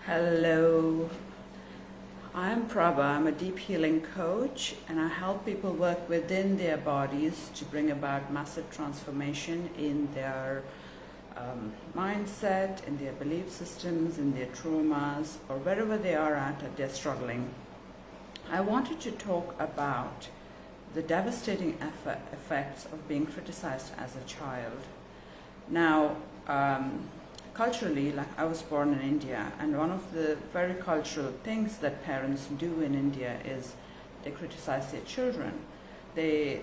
Hello, I'm Prabha. I'm a deep healing coach and I help people work within their bodies to bring about massive transformation in their mindset, in their belief systems, in their traumas, or wherever they are at that they're struggling. I wanted to talk about the devastating effects of being criticized as a child. Now, culturally, like I was born in India, and one of the very cultural things that parents do in India is they criticize their children. They're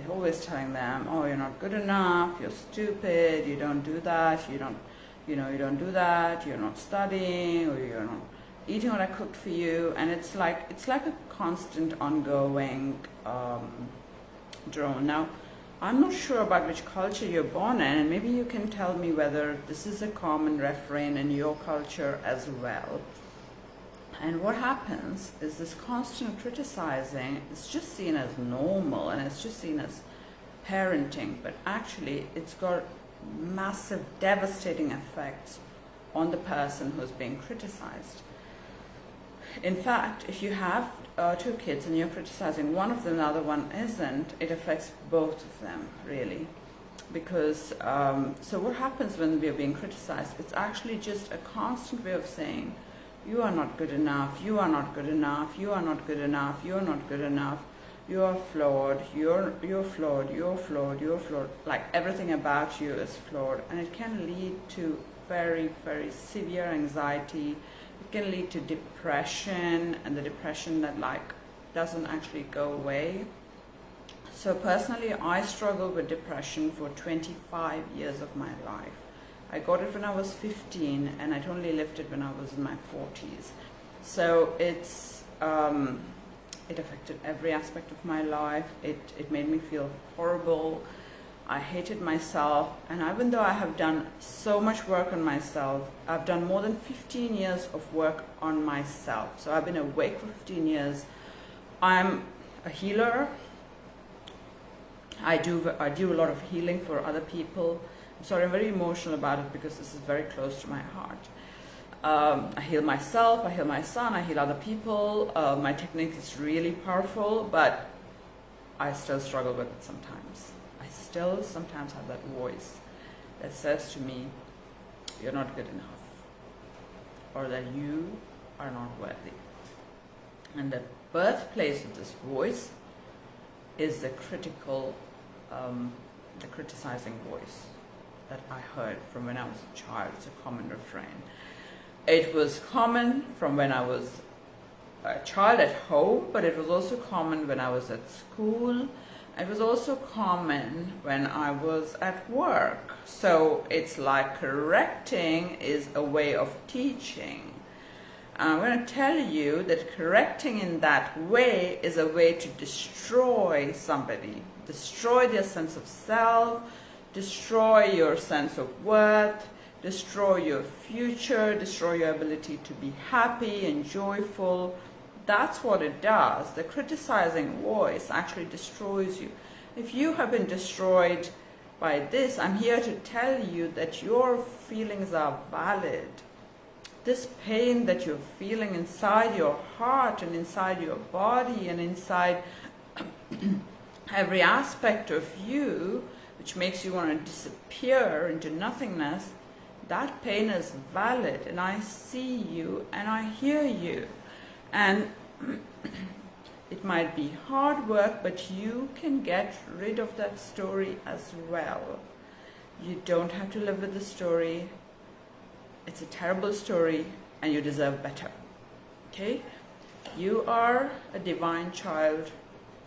always telling them, "Oh, you're not good enough. You're stupid. You don't do that. You don't do that. You're not studying, or you're not eating what I cooked for you." And it's like a constant, ongoing drone. Now, I'm not sure about which culture you're born in, and maybe you can tell me whether this is a common refrain in your culture as well. And what happens is this constant criticizing is just seen as normal and it's just seen as parenting, but actually it's got massive, devastating effects on the person who's being criticized. In fact, if you have two kids and you're criticizing one of them, the other one isn't, it affects both of them, really. Because, so what happens when we're being criticized? It's actually just a constant way of saying, you are not good enough, you are not good enough, you are not good enough, you are not good enough, you are flawed, you're flawed, you're flawed, you're flawed. Like everything about you is flawed. And it can lead to very, very severe anxiety. It can lead to depression, and the depression that doesn't actually go away. So personally, I struggled with depression for 25 years of my life. I got it when I was 15, and I only left it when I was in my 40s. So it affected every aspect of my life. It made me feel horrible. I hated myself, and even though I have done so much work on myself, I've done more than 15 years of work on myself. So I've been awake for 15 years. I'm a healer. I do a lot of healing for other people. I'm sorry, I'm very emotional about it because this is very close to my heart. I heal myself, I heal my son, I heal other people. My technique is really powerful, but I still struggle with it sometimes. I still sometimes have that voice that says to me, you're not good enough, or that you are not worthy. And the birthplace of this voice is the criticizing voice that I heard from when I was a child. It's a common refrain. It was common from when I was a child at home, but it was also common when I was at school. It was also common when I was at work. So it's like correcting is a way of teaching. I'm going to tell you that correcting in that way is a way to destroy somebody, destroy their sense of self, destroy your sense of worth, destroy your future, destroy your ability to be happy and joyful. That's what it does. The criticizing voice actually destroys you. If you have been destroyed by this, I'm here to tell you that your feelings are valid. This pain that you're feeling inside your heart and inside your body and inside every aspect of you, which makes you want to disappear into nothingness, that pain is valid, and I see you and I hear you. And it might be hard work, but you can get rid of that story as well. You don't have to live with the story. It's a terrible story, and you deserve better. Okay? You are a divine child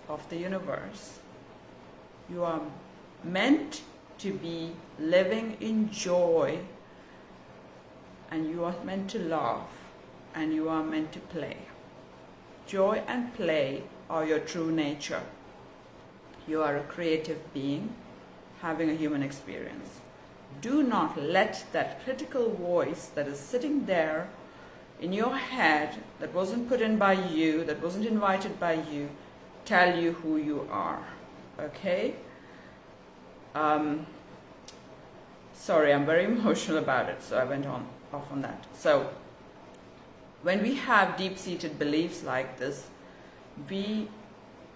of the universe. You are meant to be living in joy, and you are meant to laugh, and you are meant to play. Joy and play are your true nature. You are a creative being having a human experience. Do not let that critical voice that is sitting there in your head, that wasn't put in by you, that wasn't invited by you, tell you who you are. Okay? Sorry, I'm very emotional about it, so I went off on that. So When we have deep-seated beliefs like this, we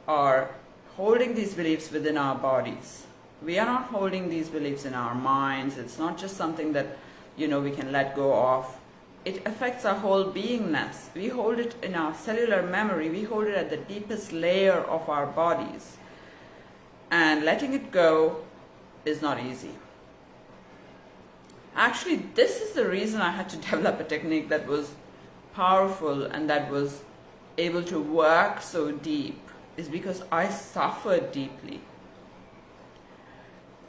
are holding these beliefs within our bodies. We are not holding these beliefs in our minds. It's not just something that, we can let go of. It affects our whole beingness. We hold it in our cellular memory. We hold it at the deepest layer of our bodies. And letting it go is not easy. Actually, this is the reason I had to develop a technique that was powerful and that was able to work so deep, is because I suffered deeply.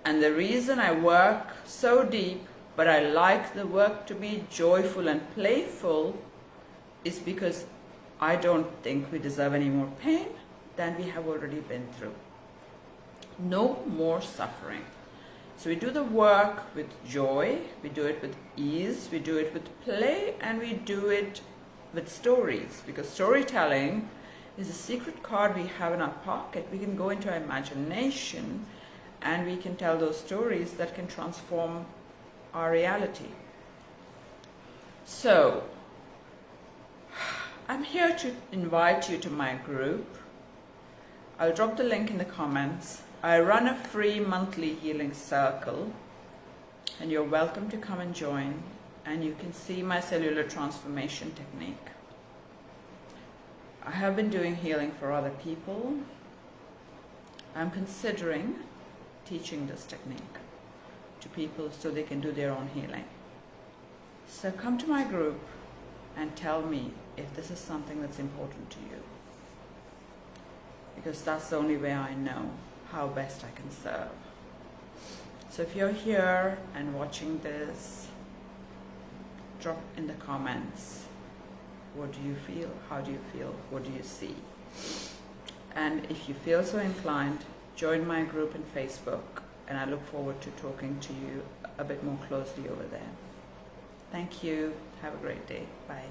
And the reason I work so deep, but I like the work to be joyful and playful, is because I don't think we deserve any more pain than we have already been through. No more suffering. So we do the work with joy, we do it with ease, we do it with play, and we do it with stories, because storytelling is a secret card we have in our pocket. We can go into our imagination and we can tell those stories that can transform our reality. So, I'm here to invite you to my group. I'll drop the link in the comments. I run a free monthly healing circle, and you're welcome to come and join, and you can see my cellular transformation technique. I have been doing healing for other people. I'm considering teaching this technique to people so they can do their own healing. So come to my group and tell me if this is something that's important to you, because that's the only way I know how best I can serve. So if you're here and watching this, drop in the comments, what do you feel? How do you feel? What do you see? And if you feel so inclined, join my group in Facebook, and I look forward to talking to you a bit more closely over there. Thank you. Have a great day. Bye.